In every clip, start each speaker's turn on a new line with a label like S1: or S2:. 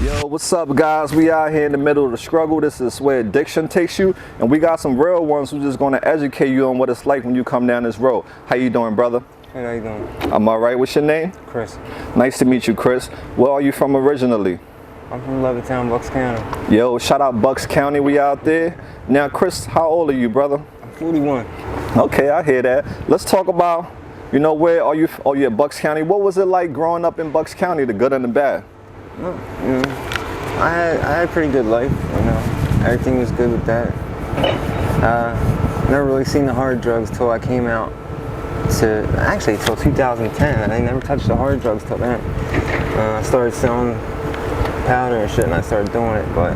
S1: Yo, what's up guys? We out here in the middle of the struggle. This is where addiction takes you, and we got some real ones who's just gonna educate you on what it's like when you come down this road. How you doing, brother?
S2: Hey, how you doing?
S1: I'm alright. What's your name?
S2: Chris.
S1: Nice to meet you, Chris. Where are you from originally?
S2: I'm from Levittown, Bucks County.
S1: Yo, shout out Bucks County, we out there. Now, Chris, how old are you, brother?
S2: I'm 41.
S1: Okay, I hear that. Let's talk about, you know, where are you? Oh, you at Bucks County. What was it like growing up in Bucks County, the good and the bad?
S2: Well, you know, I had a pretty good life, you know. Everything was good with that. Never really seen the hard drugs till I came out actually till 2010. I never touched the hard drugs till then. I started selling powder and shit, and I started doing it, but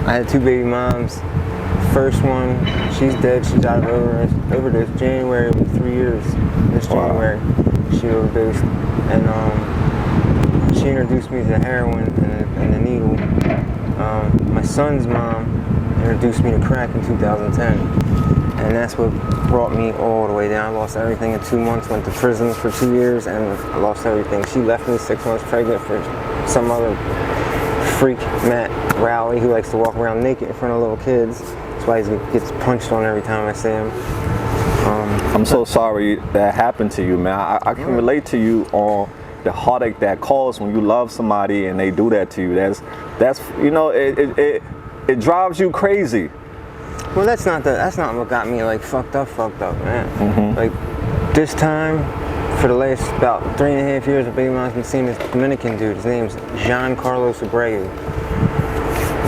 S2: I had two baby moms. First one, she's dead. She died of overdose. January will be 3 years. This January, she overdosed, and she introduced me to heroin and the needle. My son's mom introduced me to crack in 2010, and that's what brought me all the way down. I lost everything in 2 months. Went to prison for 2 years, and I lost everything. She left me 6 months pregnant for some other freak, Matt Rowley, who likes to walk around naked in front of little kids. That's why he gets punched on every time I see him.
S1: I'm so sorry that happened to you, man. I can relate to you on the heartache that caused when you love somebody and they do that to you. That's you know, it drives you crazy.
S2: Well, that's not what got me like fucked up, man. Like this time, for the last about 3.5 years, a baby mom's been seeing this Dominican dude. His name's Jean Carlos Abreu.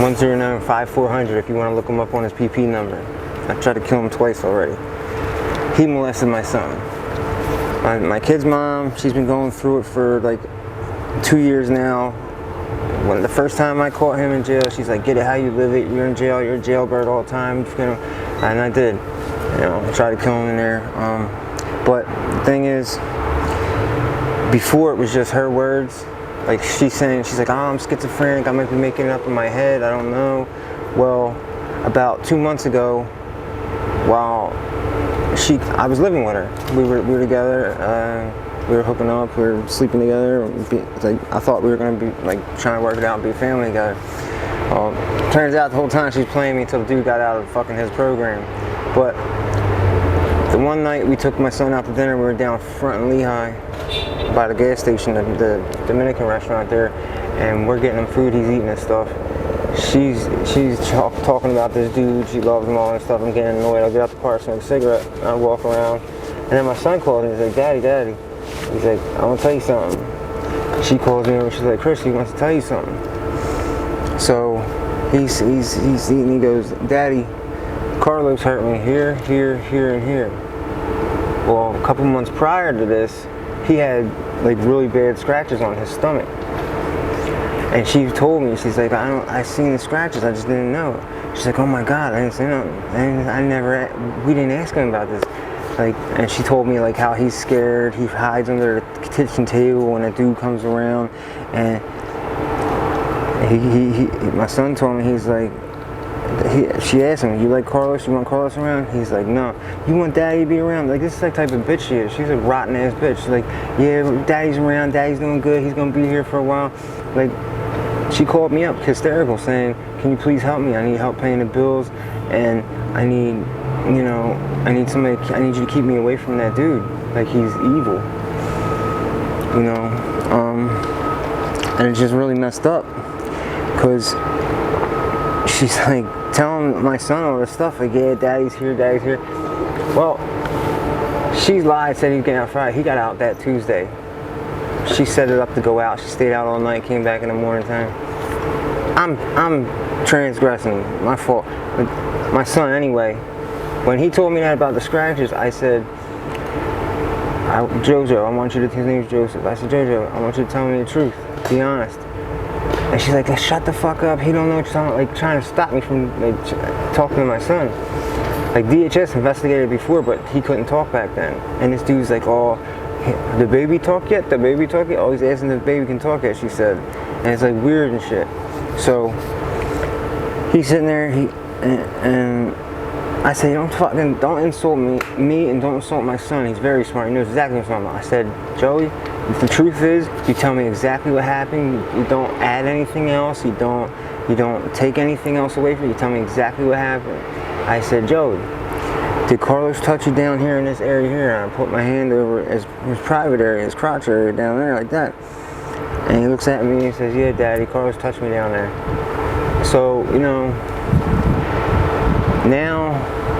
S2: 109-5400 if you want to look him up on his PP number. I tried to kill him twice already. He molested my son. My kid's mom, she's been going through it for like 2 years now. When the first time I caught him in jail, she's like, "Get it how you live it. You're in jail. You're a jailbird all the time." You know, and I did. You know, I tried to kill him in there. But the thing is, before it was just her words. Like she's like, "Oh, I'm schizophrenic. I might be making it up in my head. I don't know." Well, about 2 months ago, while I was living with her. We were together. We were hooking up. We were sleeping together. I thought we were gonna be like trying to work it out and be a family together. Turns out the whole time she's playing me until the dude got out of fucking his program. But the one night we took my son out to dinner, we were down front in Lehigh by the gas station, the Dominican restaurant there, and we're getting him food. He's eating and stuff. She's talking about this dude. She loves him all and stuff. I'm getting annoyed. I'll get out the car, smoke a cigarette, and I walk around. And then my son calls me. He's like, "Daddy." He's like, "I want to tell you something." She calls me over. She's like, "Chris, he wants to tell you something." So he's eating. He goes, "Daddy, Carlos hurt me here, and here." Well, a couple months prior to this, he had like really bad scratches on his stomach. And she told me, she's like, I seen the scratches, I just didn't know. She's like, "Oh my God, I didn't see nothing. We didn't ask him about this." Like, and she told me like how he's scared, he hides under the kitchen table when a dude comes around. And my son told me, he's like, she asked him, "You like Carlos? You want Carlos around?" He's like, "No." "You want Daddy to be around?" Like, this is the type of bitch she is. She's a rotten ass bitch. She's like, "Yeah, Daddy's around, Daddy's doing good, he's gonna be here for a while." Like, she called me up hysterical saying, "Can you please help me? I need help paying the bills, and I need you to keep me away from that dude. Like, he's evil." You know, and it's just really messed up, because she's like telling my son all this stuff, like, "Yeah, Daddy's here. Well, she lied, said he's getting out Friday. He got out that Tuesday. She set it up to go out. She stayed out all night, came back in the morning time. I'm transgressing, my fault. But my son, anyway, when he told me that about the scratches, I said, "Jojo, I want you to," his name's Joseph. I said, "Jojo, I want you to tell me the truth. Be honest." And she's like, "Shut the fuck up. He don't know what you're talking about," like trying to stop me from like talking to my son. Like, DHS investigated before, but he couldn't talk back then. And this dude's like, "Oh, the baby talk yet? The baby talk yet?" Oh, he's asking if the baby can talk yet, she said. And it's like weird and shit. So he's sitting there, and I said, don't insult me and don't insult my son. He's very smart. He knows exactly what I'm talking about. I said, Joey, the truth is, you tell me exactly what happened. You don't add anything else. You don't take anything else away from you. You tell me exactly what happened. I said, Joey, did Carlos touch you down here in this area here? And I put my hand over his private area, his crotch area down there like that. And he looks at me and he says, yeah, Daddy, Carlos touched me down there. So, you know, now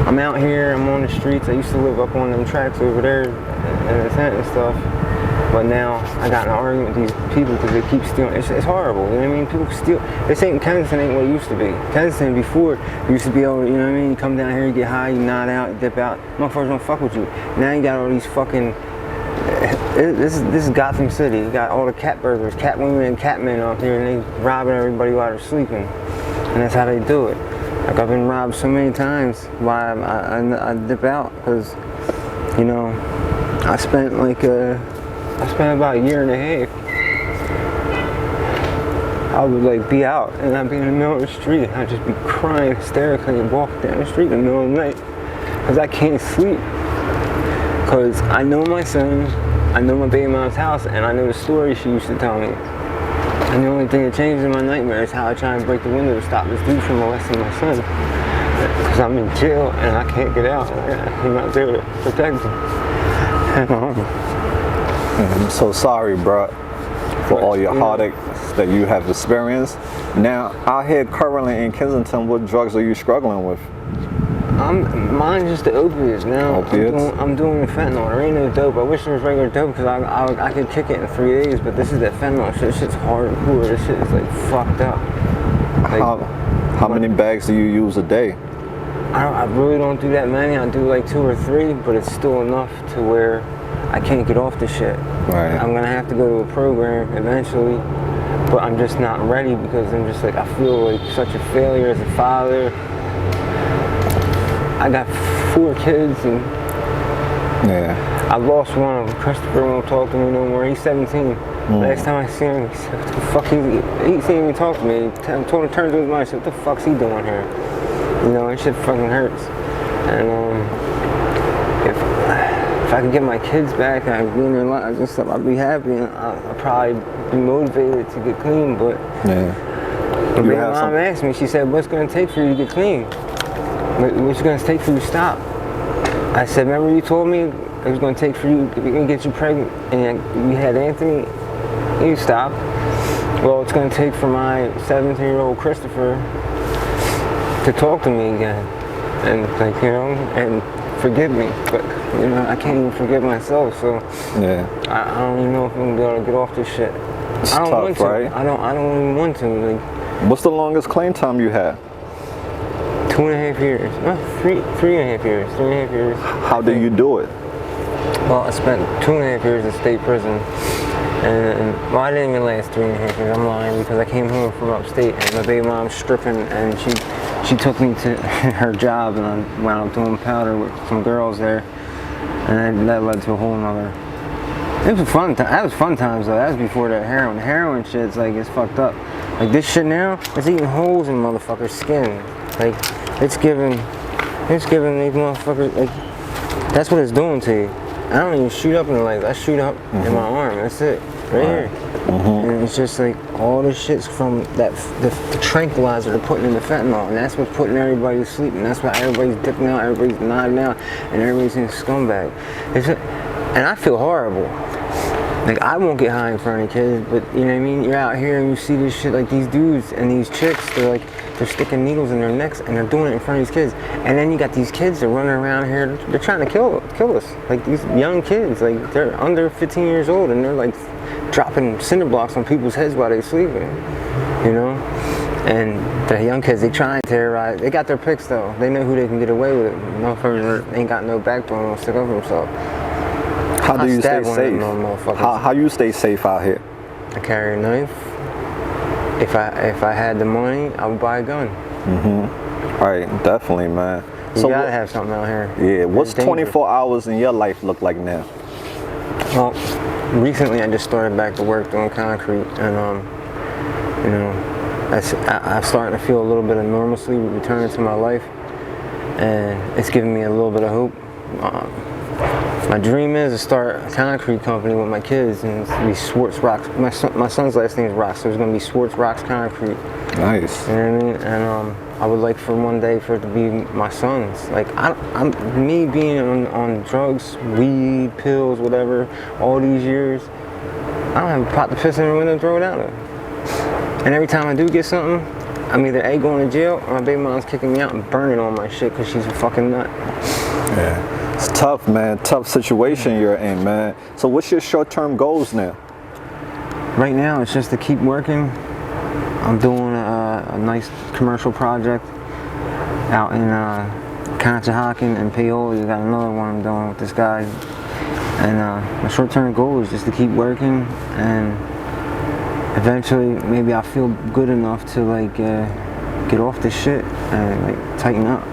S2: I'm out here, I'm on the streets. I used to live up on them tracks over there in the tent and stuff. But now I got in an argument with these people because they keep stealing. It's horrible, you know what I mean? People steal. This ain't Kensington, ain't what it used to be. Kensington before, you used to be able to, you know what I mean? You come down here, you get high, you nod out, you dip out. Motherfuckers don't fuck with you. Now you got all these fucking, this is Gotham City. You got all the cat burglars, cat women and cat men out here, and they robbing everybody while they're sleeping. And that's how they do it. Like, I've been robbed so many times why I dip out, because, you know, I spent about a year and a half. I would like be out and I'd be in the middle of the street and I'd just be crying hysterically and walking down the street in the middle of the night because I can't sleep. Because I know my son, I know my baby mom's house, and I know the story she used to tell me. And the only thing that changes in my nightmare is how I try and break the window to stop this dude from molesting my son. Because I'm in jail and I can't get out. I'm not there to protect him.
S1: I'm so sorry, bro, for all your heartache that you have experienced. Now, out here currently in Kensington, what drugs are you struggling with?
S2: Mine's just the opiates now.
S1: Opiates?
S2: I'm doing the fentanyl. There ain't no dope. I wish there was regular dope because I could kick it in 3 days, but this is that fentanyl shit. This shit's hardcore. This shit is like fucked up. Like,
S1: how many bags do you use a day?
S2: I really don't do that many. I do like 2 or 3, but it's still enough to where I can't get off the shit.
S1: Right.
S2: I'm gonna have to go to a program eventually, but I'm just not ready because I'm just like, I feel like such a failure as a father. I got 4 kids and
S1: yeah.
S2: I lost one of them. Christopher won't talk to me no more. He's 17. Last time I see him, he said, what the fuck, he didn't even talk to me. He told him to turn to his mind. I said, what the fuck's he doing here? You know, that shit fucking hurts. And if I could get my kids back and I could be in their lives and stuff, I'd be happy and I'd probably be motivated to get clean. But
S1: yeah.
S2: my mom asked me, she said, what's going to take for you to get clean? What's going to take for you to stop? I said, remember you told me it was going to take for you to get you pregnant and you had Anthony, you stopped. Well, it's going to take for my 17-year-old Christopher to talk to me again and, like, you know, and forgive me. But, you know, I can't even forgive myself, so
S1: yeah.
S2: I don't even know if I'm going to be able to get off this shit.
S1: It's
S2: I don't
S1: tough,
S2: want to.
S1: right?
S2: I don't even want to. Like,
S1: what's the longest clean time you had?
S2: 2.5 years. No, 3.5 years. 3.5 years.
S1: How do you do it?
S2: Well, I spent 2.5 years in state prison. And well, I didn't even last 3.5 years. I'm lying because I came home from upstate and my baby mom's stripping and she took me to her job and I wound up doing powder with some girls there. And that led to a whole nother. It was fun. That was fun times though. That was before the heroin. The heroin shit's like, it's fucked up. Like this shit now, it's eating holes in motherfuckers' skin. Like it's giving these motherfuckers, like, that's what it's doing to you. I don't even shoot up in the legs. I shoot up in my arm. That's it, right here. And it's just like all this shit's from that the tranquilizer they're putting in the fentanyl, and that's what's putting everybody to sleep, and that's why everybody's dipping out, everybody's nodding out, and everybody's in a scumbag. And I feel horrible. Like, I won't get high in front of kids, but you know what I mean? You're out here and you see this shit, like these dudes and these chicks, they're sticking needles in their necks and they're doing it in front of these kids. And then you got these kids that are running around here, they're trying to kill us. Like these young kids, like they're under 15 years old and they're like dropping cinder blocks on people's heads while they're sleeping, you know? And the young kids, they try and terrorize. They got their picks though. They know who they can get away with it. Motherfuckers ain't got no backbone, won't stick up for themselves.
S1: How do you stay safe? How you stay safe out here?
S2: I carry a knife. If I had the money, I would buy a gun.
S1: All right, definitely, man.
S2: You gotta have something out here.
S1: Yeah, what's 24 hours in your life look like now?
S2: Well, recently I just started back to work doing concrete, and you know, I'm starting to feel a little bit of normalcy returning to my life. and it's giving me a little bit of hope. My dream is to start a concrete company with my kids, and it's to be Swartz Rocks. My son's last name is Rocks, so it's gonna be Swartz Rocks Concrete.
S1: Nice.
S2: You know what I mean? And I would like for one day for it to be my son's. Like me being on drugs, weed, pills, whatever, all these years, I don't have a pot to piss in the window and throw it out there. And every time I do get something, I'm either A, going to jail, or my baby mom's kicking me out and burning all my shit because she's a fucking nut.
S1: Yeah. It's tough, man. Tough situation you're in, man. So what's your short-term goals now?
S2: Right now, it's just to keep working. I'm doing a nice commercial project out in Conshohocken and Paoli. Got another one I'm doing with this guy. And my short-term goal is just to keep working, and eventually maybe I'll feel good enough to like get off this shit and like tighten up.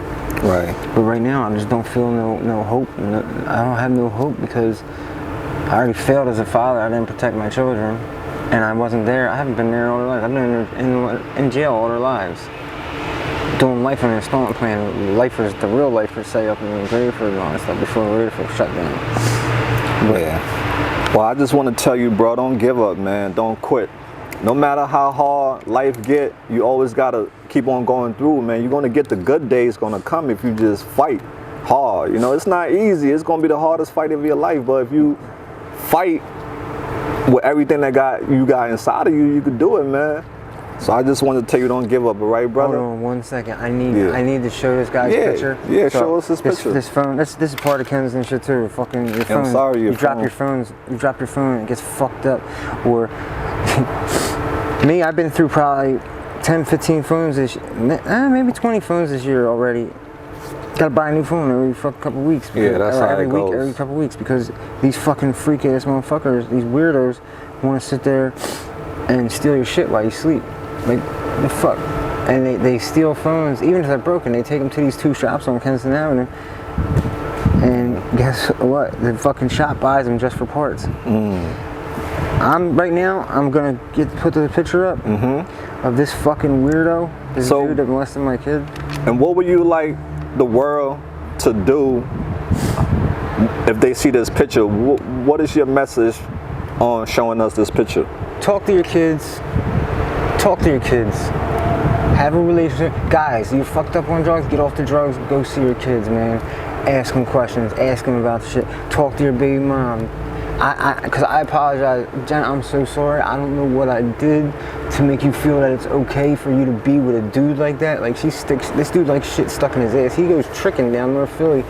S1: Right.
S2: But right now I just don't feel no hope. I don't have no hope because I already failed as a father. I didn't protect my children, and I wasn't there. I haven't been there all their lives. I've been in jail all their lives, doing life on an installment plan. Lifers, the real lifers, say up in the grave for all that stuff before we're ready for a shutdown. But,
S1: yeah. Well, I just want to tell you, bro, don't give up, man. Don't quit. No matter how hard life get, you always gotta keep on going through, man. You're gonna get the good days gonna come if you just fight hard. You know, it's not easy. It's gonna be the hardest fight of your life, but if you fight with everything that you got inside of you, you could do it, man. So I just wanted to tell you, don't give up, all right, brother?
S2: Hold on 1 second. I need to show this guy's picture.
S1: Yeah, so show us this picture.
S2: This phone. This is part of Kensington shit too. Fucking your phone.
S1: I'm sorry,
S2: you drop your phones. You drop your phone, it gets fucked up. Or me, I've been through probably 10, 15 phones this year. Maybe 20 phones this year already. Gotta buy a new phone every couple weeks.
S1: Because, yeah, that's how
S2: every
S1: it
S2: week,
S1: goes.
S2: every couple weeks, because these fucking freak ass motherfuckers, these weirdos, want to sit there and steal your shit while you sleep. Like, the fuck? And they steal phones, even if they're broken. They take them to these 2 shops on Kensington Avenue, and guess what? The fucking shop buys them just for parts. Right now, I'm gonna put the picture up of this fucking weirdo, this dude that molested my kid.
S1: And what would you like the world to do if they see this picture? What is your message on showing us this picture?
S2: Talk to your kids. Talk to your kids. Have a relationship. Guys, you fucked up on drugs, get off the drugs, go see your kids, man. Ask them questions, ask them about the shit. Talk to your baby mom. Because I apologize, Jen, I'm so sorry. I don't know what I did to make you feel that it's okay for you to be with a dude like that. Like, this dude like shit stuck in his ass. He goes tricking down North Philly,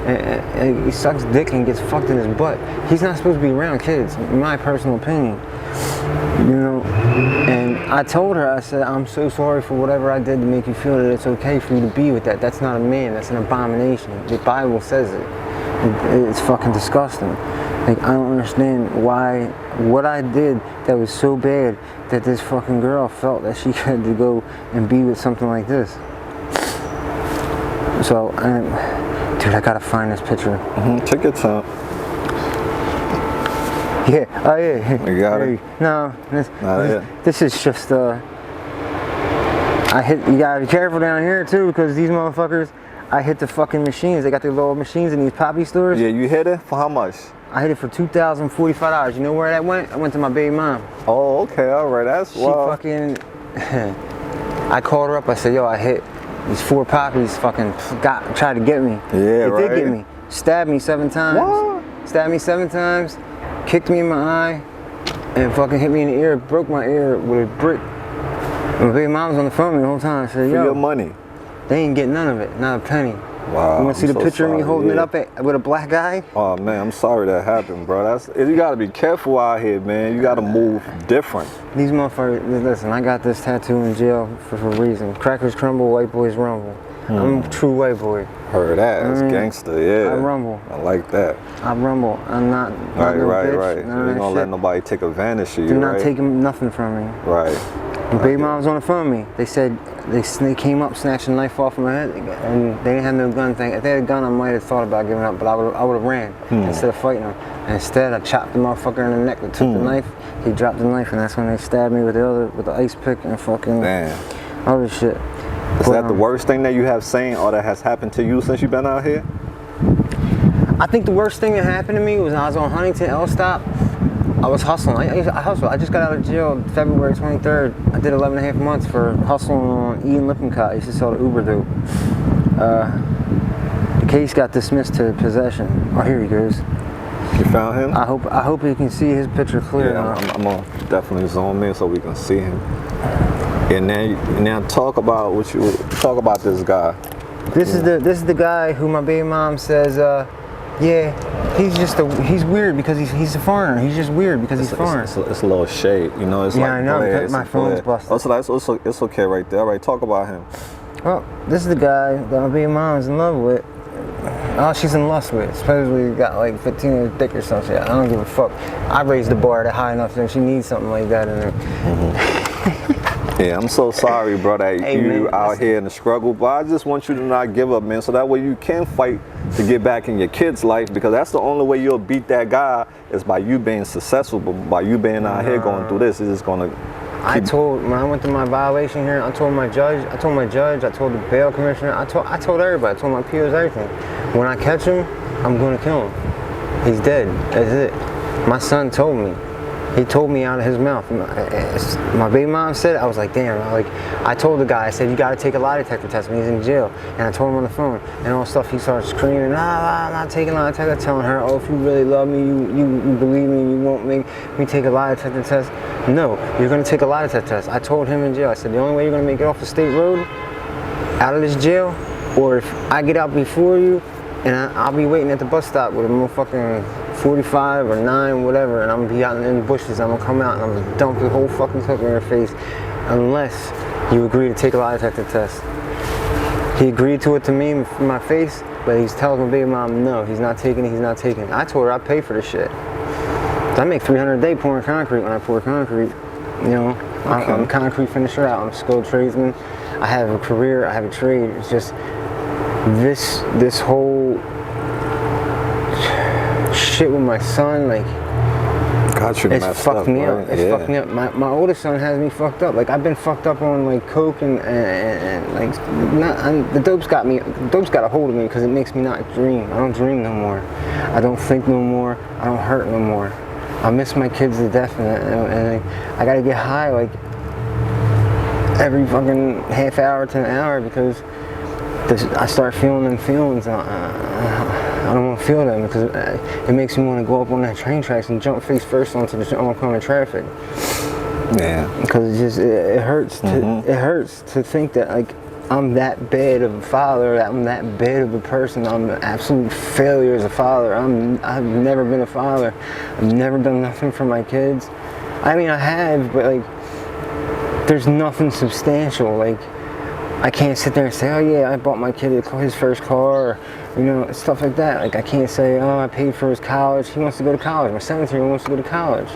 S2: and he sucks dick and gets fucked in his butt. He's not supposed to be around kids, in my personal opinion. You know, and I told her, I said, I'm so sorry for whatever I did to make you feel that it's okay for you to be with that. That's not a man, that's an abomination. The Bible says it. It's fucking disgusting. Like, I don't understand why, what I did that was so bad that this fucking girl felt that she had to go and be with something like this. So, dude, I gotta find this picture.
S1: Take your time.
S2: Yeah, oh yeah.
S1: You got it?
S2: No, this is just, you gotta be careful down here too, because these motherfuckers, I hit the fucking machines. They got the little machines in these poppy stores.
S1: Yeah, you hit it? For how much?
S2: I hit it for $2,045. You know where that went? I went to my baby mom.
S1: Oh, okay, all right, that's wild.
S2: She fucking, I called her up, I said, yo, I hit these 4 poppies, fucking tried to get me.
S1: Yeah,
S2: They did get me. Stabbed me 7 times.
S1: What?
S2: Stabbed me 7 times, kicked me in my eye, and fucking hit me in the ear, broke my ear with a brick. And my baby mom was on the phone with me the whole time. I said, yo.
S1: For your money?
S2: They ain't getting none of it, not a penny.
S1: Wow.
S2: You want to see the picture of me holding it up with a black guy?
S1: Oh man, I'm sorry that happened, bro. You gotta be careful out here, man. You gotta move different.
S2: These motherfuckers, listen, I got this tattoo in jail for a reason. Crackers crumble, white boys rumble. I'm a true white boy.
S1: Heard that. It's gangster, yeah.
S2: I rumble.
S1: I like that.
S2: I rumble. I'm not
S1: Right.
S2: no bitch,
S1: You ain't gonna let nobody take advantage of you,
S2: They're not taking nothing from me.
S1: Right.
S2: My baby mom was on the phone with me. They said they came up, snatched a knife off of my head, and they didn't have no gun thing. If they had a gun, I might have thought about giving up, but I would have ran instead of fighting them. And instead, I chopped the motherfucker in the neck. They took the knife. He dropped the knife, and that's when they stabbed me with the ice pick and fucking other shit.
S1: Is that the worst thing that you have seen or that has happened to you since you've been out here?
S2: I think the worst thing that happened to me was I was on Huntington L Stop. I was hustling. I hustled. I just got out of jail February 23rd. I did 11 and a half months for hustling on Ian Lippincott. I used to sell the Uber dope. The case got dismissed to possession. Oh, here he goes.
S1: You found him?
S2: I hope you can see his picture clear.
S1: Yeah, I'm gonna definitely zoom in so we can see him. And now talk about this guy.
S2: This is the guy who my baby mom says, yeah, he's weird because he's a foreigner. He's just weird because he's foreign.
S1: It's a little shade, you know. It's
S2: yeah,
S1: like,
S2: I know. Because my phone's busted.
S1: Oh, it's okay right there. All right, talk about him.
S2: Well, this is the guy that my baby mom's in love with. Oh, she's in lust with. Supposedly got like 15 in her dick or some shit. I don't give a fuck. I raised the bar that high enough that she needs something like that in her.
S1: Yeah, I'm so sorry, bro, that you out here in the struggle, but I just want you to not give up, man, so that way you can fight to get back in your kid's life, because that's the only way you'll beat that guy is by you being successful, but by you being out here going through this, it's just gonna
S2: when I went through my violation here, I told my judge, I told the bail commissioner, I told everybody, I told my peers, everything. When I catch him, I'm gonna kill him. He's dead, that's it. My son told me. He told me out of his mouth. My baby mom said it. I was like, damn. I told the guy, I said, you got to take a lie detector test when he's in jail. And I told him on the phone and all stuff. He started screaming, I'm not taking a lie detector. Telling her, oh, if you really love me, you believe me, you won't make me take a lie detector test. No, you're going to take a lie detector test. I told him in jail. I said, the only way you're going to make it off the state road, out of this jail, or if I get out before you, and I'll be waiting at the bus stop with a motherfucking 45 or 9, whatever, and I'm gonna be out in the bushes. I'm gonna come out and I'm gonna dump the whole fucking clip in your face, unless you agree to take a lie detector test. He agreed to it to me in my face, but he's telling my baby mom, no, he's not taking it. I told her I pay for this shit. I make $300 a day pouring concrete when I pour concrete. You know, okay. I'm a concrete finisher out. I'm a skilled tradesman. I have a career. I have a trade. It's just this whole shit with my son, like, it's fucked me up. It's fucked me up. My oldest son has me fucked up. Like, I've been fucked up on like coke and like the dope's got me. The dope's got a hold of me because it makes me not dream. I don't dream no more. I don't think no more. I don't hurt no more. I miss my kids to death, and I gotta get high like every fucking half hour to an hour because I start feeling them feelings. I don't want to feel them because it makes me want to go up on that train tracks and jump face first onto the oncoming traffic.
S1: Yeah.
S2: Because it hurts. It hurts to think that like I'm that bad of a father. That I'm that bad of a person. I'm an absolute failure as a father. I've never been a father. I've never done nothing for my kids. I mean, I have, but like there's nothing substantial. Like, I can't sit there and say, oh yeah, I bought my kid his first car, or, you know, stuff like that. Like, I can't say, oh, I paid for his college. He wants to go to college. My 17-year-old wants to go to college.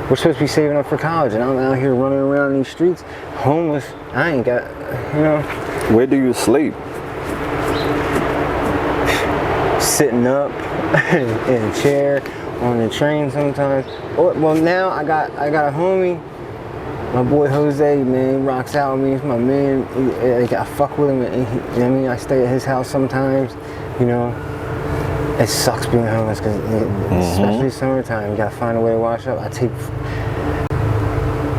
S2: We're supposed to be saving up for college, and I'm out here running around these streets, homeless. I ain't got, you know.
S1: Where do you sleep?
S2: Sitting up in a chair, on the train sometimes. Well, now I got a homie. My boy Jose, man, he rocks out with me. He's my man. I fuck with him, and you know what I mean? I stay at his house sometimes. You know, it sucks being homeless because, especially summertime, you gotta find a way to wash up.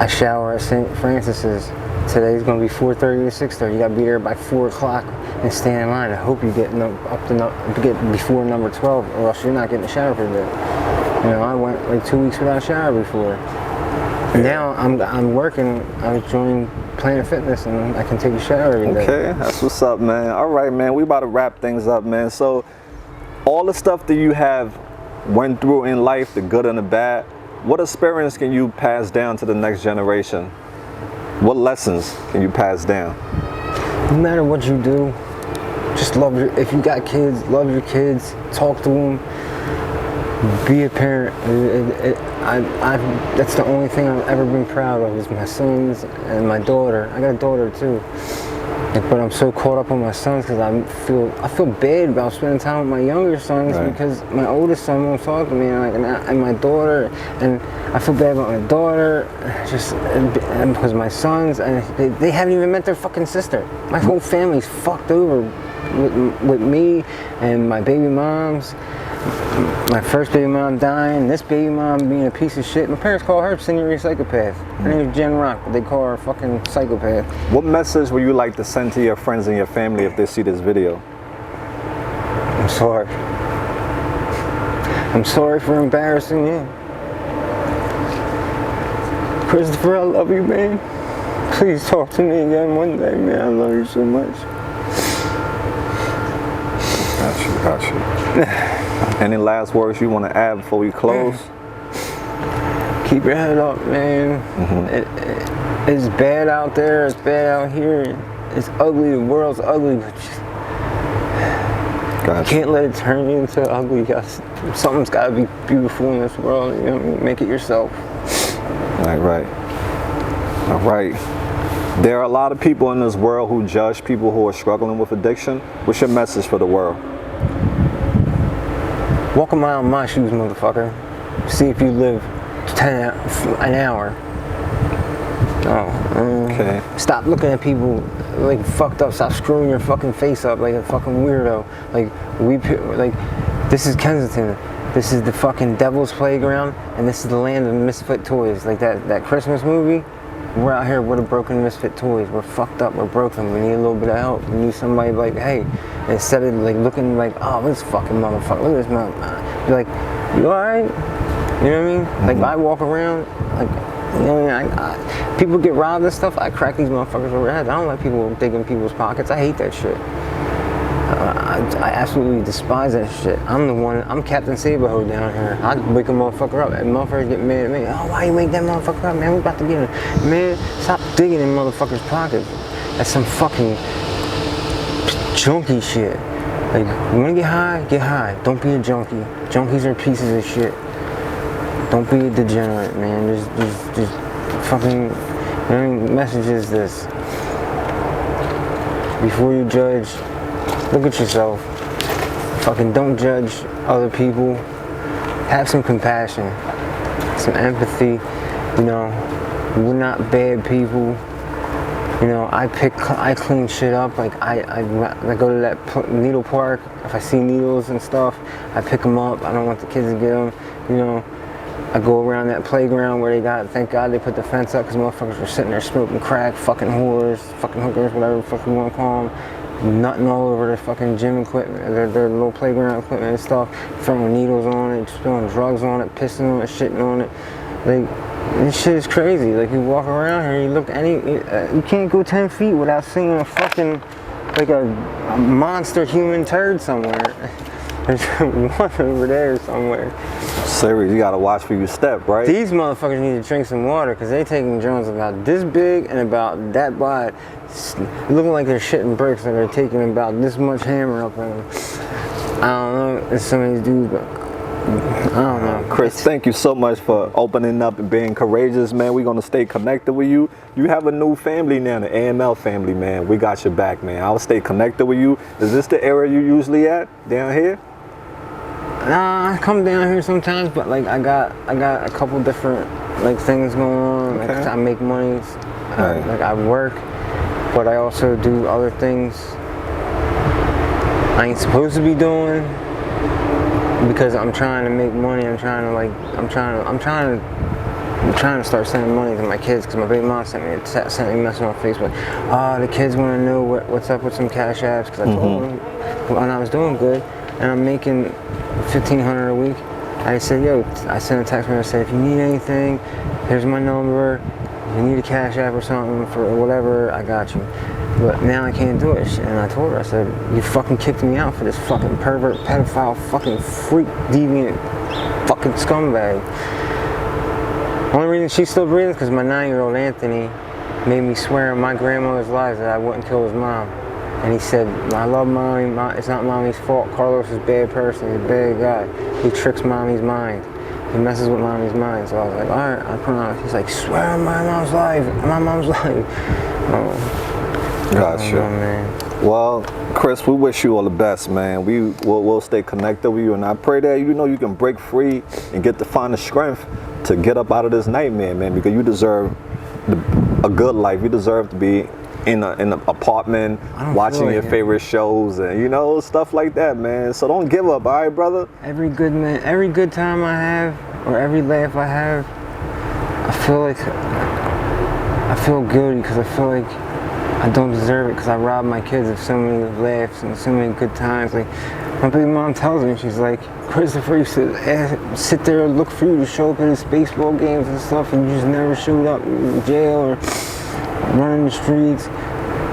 S2: I shower at St. Francis's. Today's gonna be 4:30 to 6:30. You gotta be there by 4 o'clock and stand in line. I hope you get get before number 12, or else you're not getting a shower for a bit. You know, I went like 2 weeks without a shower before. Now I'm working. I joined Planet Fitness, and I can take a shower every day.
S1: Okay, that's what's up, man. All right, man. We about to wrap things up, man. So, all the stuff that you have went through in life, the good and the bad, what experience can you pass down to the next generation? What lessons can you pass down?
S2: No matter what you do, just love if you got kids, love your kids. Talk to them. Be a parent. That's the only thing I've ever been proud of is my sons and my daughter. I got a daughter too. Like, but I'm so caught up on my sons because I feel bad about spending time with my younger sons because my oldest son won't talk to me, and my daughter, and I feel bad about my daughter, and because my sons, and they haven't even met their fucking sister. My whole family's fucked over with me and my baby moms. My first baby mom dying, this baby mom being a piece of shit. My parents call her Senior Psychopath. Her name is Jen Rock, but they call her a fucking psychopath.
S1: What message would you like to send to your friends and your family if they see this video?
S2: I'm sorry. I'm sorry for embarrassing you. Christopher, I love you, man. Please talk to me again one day, man. I love you so much.
S1: Got you. Any last words you want to add before we close?
S2: Keep your head up, man. It's bad out there. It's bad out here. It's ugly. The world's ugly. But you can't let it turn you into ugly. Something's got to be beautiful in this world. You know what I mean? Make it yourself.
S1: Right. All right. There are a lot of people in this world who judge people who are struggling with addiction. What's your message for the world?
S2: Walk a mile in my shoes, motherfucker. See if you live an hour.
S1: Okay.
S2: Stop looking at people like fucked up. Stop screwing your fucking face up like a fucking weirdo. This is Kensington. This is the fucking devil's playground, and this is the land of misfit toys. Like that Christmas movie. We're out here with a broken misfit toys. We're fucked up. We're broken. We need a little bit of help. We need somebody like, hey, instead of like looking like, oh, this fucking motherfucker. Look at this motherfucker. Be like, you all right? You know what I mean? Like I walk around, like, you know what I mean? People get robbed and stuff. I crack these motherfuckers over the head. I don't like people digging people's pockets. I hate that shit. I absolutely despise that shit. I'm Captain Saberho down here. I wake a motherfucker up and motherfuckers get mad at me. Oh, why you wake that motherfucker up, man? We about to get him. Man, stop digging in motherfuckers' pockets. That's some fucking junkie shit. Like, you wanna get high? Get high. Don't be a junkie. Junkies are pieces of shit. Don't be a degenerate, man. Just fucking, you know what I mean? Message is this. Before you judge, look at yourself. Fucking don't judge other people. Have some compassion, some empathy. You know, we're not bad people. You know, I clean shit up. Like I go to that needle park. If I see needles and stuff, I pick them up. I don't want the kids to get them. You know, I go around that playground where thank God they put the fence up because motherfuckers were sitting there smoking crack, fucking whores, fucking hookers, whatever the fuck you want to call them. Nutting all over their fucking gym equipment, their little playground equipment and stuff, throwing needles on it, spilling drugs on it, pissing on it, shitting on it. Like, this shit is crazy. Like, you walk around here, you look you can't go 10 feet without seeing a fucking, like a monster human turd somewhere. There's one over there somewhere.
S1: Serious, you gotta watch where you step, right?
S2: These motherfuckers need to drink some water because they taking drones about this big and about that wide, looking like they're shitting bricks and they're taking about this much hammer up in them. I don't know, it's some of these dudes, but I don't know.
S1: Chris, thank you so much for opening up and being courageous, man. We're gonna stay connected with you. You have a new family now, the AML family, man. We got your back, man. I'll stay connected with you. Is this the area you usually at, down here?
S2: Nah, I come down here sometimes, but like I got a couple different like things going on.
S1: Okay.
S2: Like I make money,
S1: Right.
S2: like I work, but I also do other things I ain't supposed to be doing because I'm trying to make money. I'm trying to start sending money to my kids because my baby mom sent me a message on Facebook. The kids want to know what's up with some cash apps because I told them when I was doing good and I'm making $1,500 a week. I said, yo, I sent a text message. I said, if you need anything, here's my number. If you need a cash app or something for whatever, I got you. But now I can't do it. And I told her, I said, you fucking kicked me out for this fucking pervert, pedophile, fucking freak, deviant, fucking scumbag. Only reason she's still breathing is because my 9-year-old Anthony made me swear on my grandmother's life that I wouldn't kill his mom. And he said, I love mommy, it's not mommy's fault. Carlos is a bad person, he's a bad guy. He tricks mommy's mind. He messes with mommy's mind. So I was like, all right, I promise. He's like, swear on my mom's life, my mom's life.
S1: Gotcha.
S2: Man.
S1: Well, Chris, we wish you all the best, man. We'll stay connected with you, and I pray that you can break free and get to find the strength to get up out of this nightmare, man. Because you deserve a good life. You deserve to be in an apartment, watching your favorite shows, and stuff like that, man. So don't give up, all right, brother?
S2: Every good time I have, or every laugh I have, I feel guilty because I feel like I don't deserve it because I robbed my kids of so many laughs and so many good times. Like, my baby mom tells me, she's like, Christopher used to sit there and look for you to show up at his baseball games and stuff, and you just never showed up in jail or running the streets.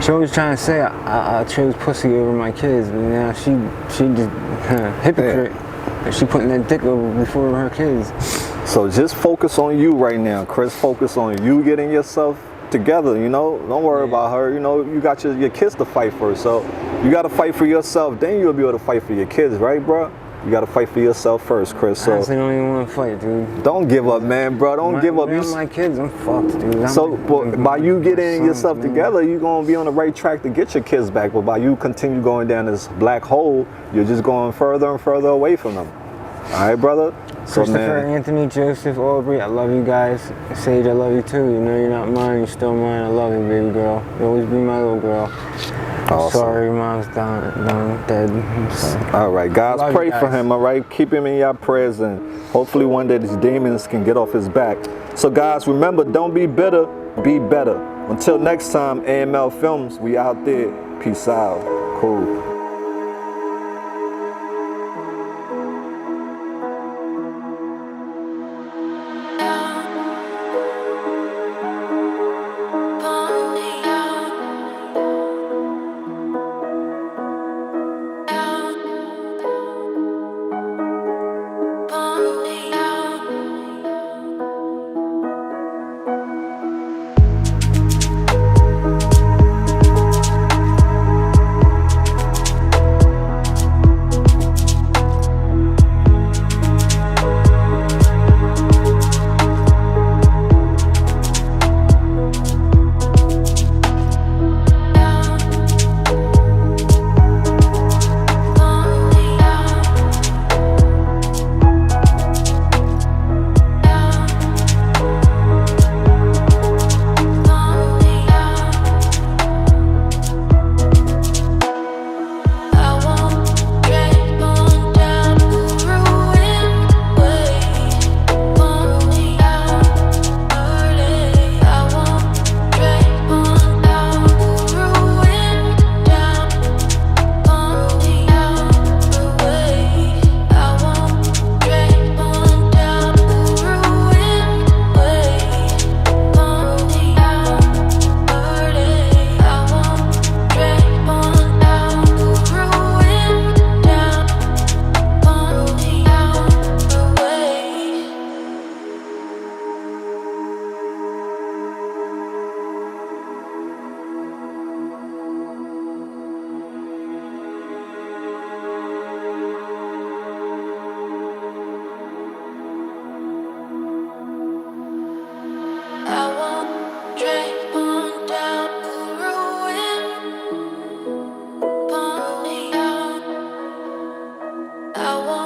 S2: She always trying to say I chose pussy over my kids, but now she just hypocrite. Yeah. She putting that dick over before her kids.
S1: So just focus on you right now, Chris. Focus on you getting yourself together, Don't worry about her. You got your kids to fight for. So you got to fight for yourself. Then you'll be able to fight for your kids, right, bro? You got to fight for yourself first, Chris. So
S2: I honestly don't even want to fight, dude.
S1: Don't give up, man, bro. Don't give up.
S2: My kids, I'm fucked, dude.
S1: So by you getting yourself together, you're going to be on the right track to get your kids back. But by you continue going down this black hole, you're just going further and further away from them. All right, brother? So,
S2: Christopher, Anthony, Joseph, Aubrey, I love you guys. Sage, I love you too. You're not mine, you're still mine. I love you, baby girl. You'll always be my little girl.
S1: Awesome.
S2: Sorry, your mom's dead.
S1: All right, guys, pray for him, all right? Keep him in your prayers, and hopefully one day these demons can get off his back. So, guys, remember, don't be bitter, be better. Until next time, AML Films, we out there. Peace out. Cool.
S3: I want